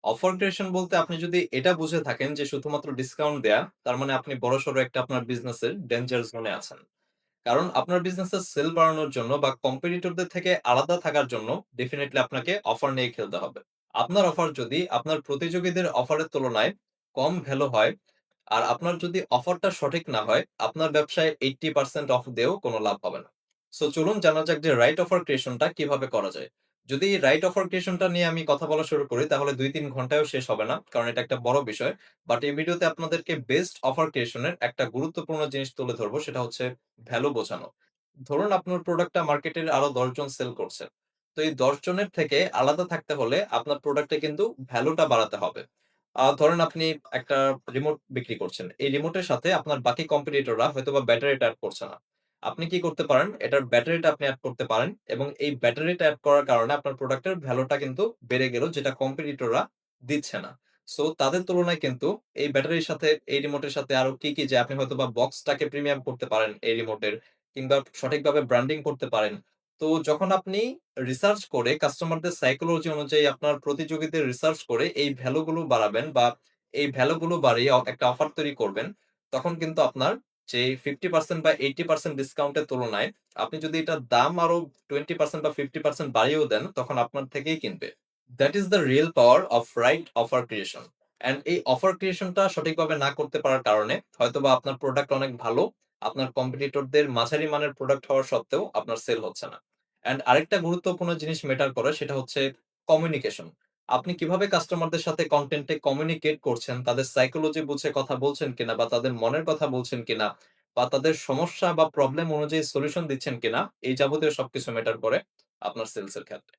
Offer creation বলতে আপনি যদি এটা বুঝে থাকেন যে শুধুমাত্র ডিসকাউন্ট দেয়া, তার মানে আপনি বড়সড় একটা আপনার বিজনেসের ডেঞ্জার জোনে আছেন। কারণ আপনার বিজনেসের সেল বাড়ানোর জন্য বা কম্পিটিটরদের থেকে আলাদা থাকার জন্য ডেফিনিটলি আপনাকে অফার নিয়ে খেলতে হবে। আপনার অফার যদি আপনার প্রতিযোগীদের অফারের তুলনায় কম ভ্যালু হয়, আর আপনার যদি অফারটা সঠিক না হয়, আপনার ব্যবসায় 80% অফ দিয়েও কোনো লাভ হবে না। সো চলুন জানা যাক যে রাইট অফার ক্রিয়েশনটা কিভাবে করা যায়। যদি রাইট অফার ক্রিয়েশনটা নিয়ে আমি কথা বলা শুরু করি তাহলে ২-৩ ঘন্টায়ও শেষ হবে না। কারণ এটা একটা বড় বিষয়। বাট এই ভিডিওতে আপনাদেরকে বেস্ট অফার ক্রিয়েশন এর একটা গুরুত্বপূর্ণ জিনিস তুলে ধরবো সেটা হচ্ছে ভ্যালু বোঝানো। ধরুন আপনার প্রোডাক্টটা মার্কেটের আরো ১০ জন সেল করছে। তো এই ১০ জনের থেকে আলাদা থাকতে হলে আপনার প্রোডাক্টে কিন্তু ভ্যালুটা বাড়াতে হবে। ধরেন আপনি একটা রিমোট বিক্রি করছেন। এই রিমোটের সাথে আপনার বাকি কম্পিটিটররা হয়তোবা ব্যাটারিটা এড করছে না। আপনি কি করতে পারেন? এটার ব্যাটারিটা আপনি এড করতে পারেন এবং এই ব্যাটারিটা এড করার কারণে আপনার প্রোডাক্টের ভ্যালুটা কিন্তু বেড়ে গেল যেটা কম্পিটিটররা দিচ্ছে না। সো তাদের তুলনায় কিন্তু এই ব্যাটারির সাথে এই রিমোটের সাথে আরো কি যে আপনি হয়তোবা বক্সটাকে প্রিমিয়াম করতে পারেন এই রিমোটের কিংবা সঠিকভাবে ব্র্যান্ডিং করতে পারেন। তো যখন আপনি রিসার্চ করে কাস্টমারদের সাইকোলজি অনুযায়ী আপনার প্রতিযোগীদের রিসার্চ করে এই ভ্যালু গুলো বাড়াবেন বা এই ভ্যালু গুলো বাড়িয়ে একটা অফার তৈরি করবেন, তখন কিন্তু আপনার যে 50% বা 80% ডিসকাউন্টের তুলনায় আপনি যদি এটার দাম আরো 20% বা 50% বাড়িয়েও দেন, তখন আপনার থেকেই কিনবে। That is the real power of right offer creation. And এই অফার ক্রিয়েশনটা সঠিকভাবে না করতে পারার কারণে হয়তোবা আপনার প্রোডাক্ট অনেক ভালো, আপনার কম্পিটিটরদের মাঝারি মানের প্রোডাক্ট হওয়া সত্ত্বেও আপনার সেল হচ্ছে না। অ্যান্ড আরেকটা গুরুত্বপূর্ণ জিনিস ম্যাটার করে সেটা হচ্ছে কমিউনিকেশন। আপনি কিভাবে কাস্টমারদের সাথে কনটেন্টে কমিউনিকেট করছেন, তাদের সাইকোলজি বুঝে কথা বলছেন কিনা বা তাদের মনের কথা বলছেন কিনা বা তাদের সমস্যা বা প্রবলেম অনুযায়ী সলিউশন দিচ্ছেন কিনা, এই যাবতীয় সবকিছু ম্যাটার করে আপনার সেলস এর ক্ষেত্রে।